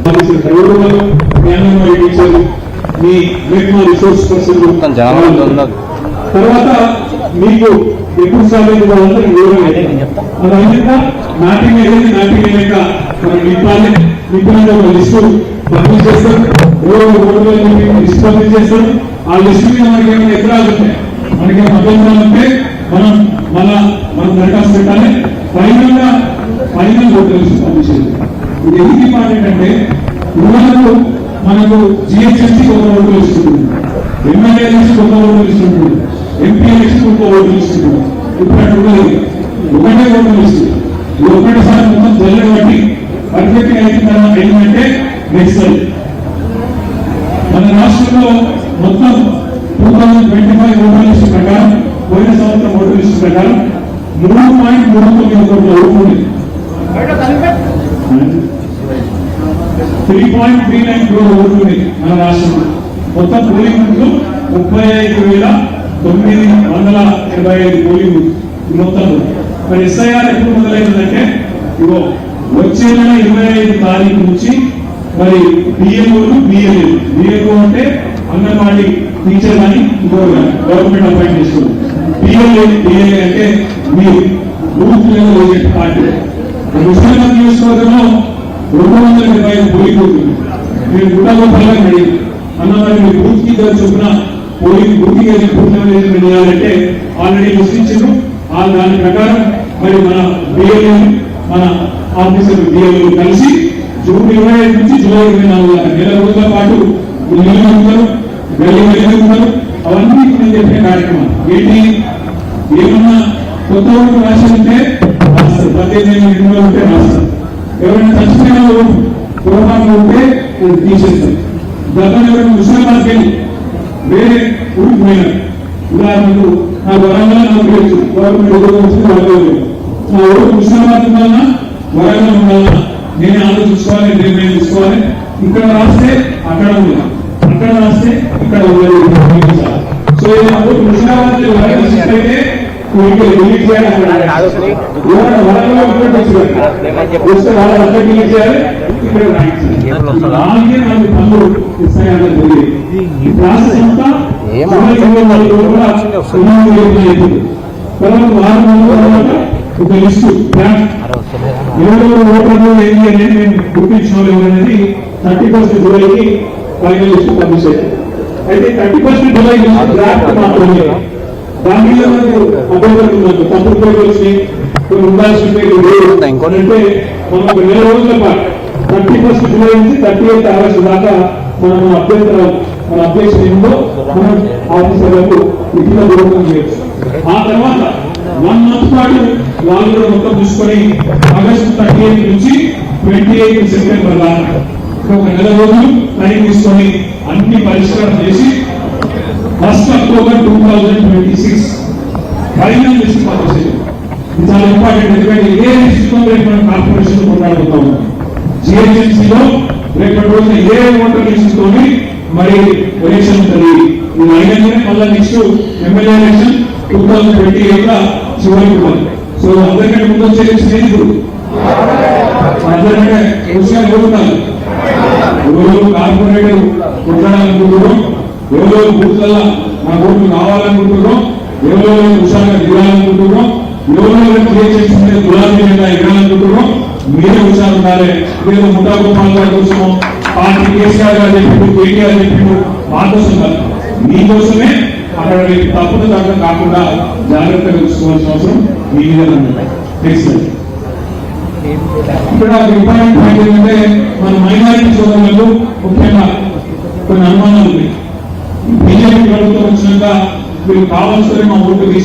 బాధించిన ఎవరు మీ అంగన్వాడీ టీచర్లు, మీ మెట్మా resource person, తర్వాత మీకు ఎక్కువ సార్లు వాళ్ళందరూ అదంతా నాటింగ్ ఏదైతే నాటింగ్ అయ్యాక మనం నింపాలి. నింపిన ఒక లిస్టు పబ్లిష్ చేస్తాం. లిస్ట్ పబ్లిష్ చేస్తాం. ఆ లిస్టు మీద మనకి ఏమైనా ఎదురాలు ఉంటాయి, మనకి అభ్యంతరాలు ఉంటే మనం దరఖాస్తు పెట్టాలి. ఫైనల్ ఓటర్ లిస్ట్ పబ్లిష్ చేయాలి. ఇది ఎందుకు ఇంపార్టెంట్ అంటే ఊళ్ళకు మనకు జిహెచ్ఎంసీ ఒక ఓటర్ లిస్ట్ ఉంటుంది, ఎమ్మెల్యే లిస్ట్ ఒక ఓటర్ లిస్ట్ ఉంటుంది, ఎంపీ లిస్ట్ ఒక ఓటర్ లిస్ట్ ఉంటుంది. ఇప్పుడు అటు ఒకటే ఓటర్ లిస్ట్. ఇది ఒకటేసారి మొత్తం జల్లబట్టి పర్ఫెక్ట్ అయిందంటే నెక్స్ట్ మన రాష్ట్రంలో మొత్తం 2025 ఓటర్ లిస్ట్ ప్రకారం, పోయిన సంవత్సరం ఓటర్ లిస్ట్ ప్రకారం 3.39 కోట్ల ఓట్లు ఉంది. 3.39 crore ఓట్లు ఉంది మన రాష్ట్రంలో. మొత్తం పోలింగ్ బూత్లు 35,925 పోలింగ్ మొత్తం. మరి ఎస్ఐఆర్ ఎప్పుడు మొదలైందంటే ఇగో వచ్చే నెల 25 తారీఖు నుంచి మరి బిఎల్ఓలు బిఎల్ఓ అంటే అంగన్వాడీ టీచర్ కానీ గవర్నమెంట్ అపాయింట్ చేస్తుంది. బిఎల్ఏ అంటే మీరు బూత్ లెవెల్ ఏజెంట్ పార్టీ. ముస్లిం నియోజకవర్గంలో 225 పోలింగ్ బూత్ ఉంది. మీరు గుట్టగొప్పగా అడిగి అన్నవారి మీ బూత్ కి చొప్పున పోలింగ్ బూత్ లెవెల్ వేయాలంటే ఆల్రెడీ సృష్టించారు. దాని ప్రకారం మరి మన బిఎల్ఏ మన ఆఫీసర్ బిఎల్ఏ కలిసి జూన్ 25 నుంచి జూలై 24 దాకా నెల రోజుల పాటు నిలబడుతున్నారు, వెళ్తున్నారు. అవన్నీ నేను చెప్పిన కార్యక్రమం ఏంటి, ఏమన్నా కొత్త ఓటు రాశారంటే రాస్తారు, 18 ఉంటే రాస్తారు. ఎవరైనా చచ్చిపోయిన ఓటు పూర్వమానం ఉంటే తీసేస్తారు. గతంలో ఎవరైనా ముస్లింకి వెళ్ళి వేరే ఊరికి పోయినారు. ఉదాహరణకు నా వరంగల్ నాకు తెలుసు, గవర్నమెంట్ నా ఓటు ముస్లింబాద్ ఉండాలన్నా వరంగల్ ఉండాలన్నా నేనే ఆలోచించుకోవాలి, నిర్ణయం తీసుకోవాలి. ఇక్కడ రాస్తే అక్కడ ఉండాలి, అక్కడ రాస్తే ఇక్కడ ఉండాలి. సో ముస్లింబాద్ అయితే డిలీట్ చేయాలి, డిలీట్ చేయాలి, ఇక్కడ ఈ ప్రాసెస్ అంతా ఒక లిస్టు ఓటర్లు ఏంటి అనేది మేము గుర్తించిన అనేది 31st జూలైకి ఫైనల్ లిస్టు పబ్లిష్ అయ్యింది. అయితే 31st జూలై డ్రాఫ్ట్ మాత్రమే. దాని మీద మనకు అభ్యంతరం తప్పుడు పేపర్స్ని కొన్ని ఉండాల్సిన అంటే మనం ఒక నెల రోజుల పాటు 31st జూలై నుంచి 30th ఆగస్టు దాకా మనం మన అప్లికేషన్ ఏంటో మనం ఆఫీసర్లకు లిఖిత పూర్వకం చేయొచ్చు. ఆ తర్వాత 1 month పాటు వాళ్ళు కూడా మొత్తం చూసుకొని ఆగస్టు 38 నుంచి 28 సెప్టెంబర్ దాకా ఒక నెల రోజులు టైం తీసుకొని అన్ని పరిష్కారం చేసి 1 అక్టోబర్ 2026 ఫైనల్ లిస్ట్ పబ్లిష్ చేయాలి. ఇది చాలా ఇంపార్టెంట్. ఎందుకంటే ఇదే లిస్టుతో రేపు మనం కార్పొరేషన్ కొట్లాడుతూ ఉన్నాం. జిహెచ్ఎంసీలో రేపటి రోజున ఏ ఓటర్ లిస్టుతోని మరి ఎలక్షన్ ఉంటుంది. ఇది అయిననే మళ్ళీ నెక్స్ట్ ఎమ్మెల్యే ఎలక్షన్ 2028 చివరికి ఉంటుంది. సో అందరికంటే ముందు వచ్చే ఎలక్షన్ ఇప్పుడు అందరికంటే విషయాలు కోరుతారు. ఎవరు కార్పొరేటర్ కొట్లాడాలనుకుంటున్నాం, ఎవరో బూత్లలో నా ఓట్లు కావాలనుకుంటున్నాం, ఎవరో హుషారుగా దిగాలనుకుంటున్నాం, ఎవరో చేసే గులాబీ జెండా ఎగరాలనుకుంటున్నాం. మీరే హుషారు ఉండాలి. మీరు ముఠా గోపాల్ గారి కోసం పార్టీ కేసీఆర్ గారు చెప్పిండు, కేటీఆర్ చెప్పిండు, మా కోసం కాదు, మీకోసమే. అక్కడ తప్పులు తగ్గ కాకుండా జాగ్రత్తగా చూసుకోవాల్సిన అవసరం మీ మీద నెక్స్ట్. ఇక్కడ ఇంపార్టెంట్ పాయింట్ ఏంటంటే మన మైనారిటీ సోదరులకు ముఖ్యంగా కొన్ని అనుమానాలు ఉన్నాయి. బీజేపీ ప్రభుత్వం వచ్చినాక మీరు కావాల్సిన మా ఓటు తీసే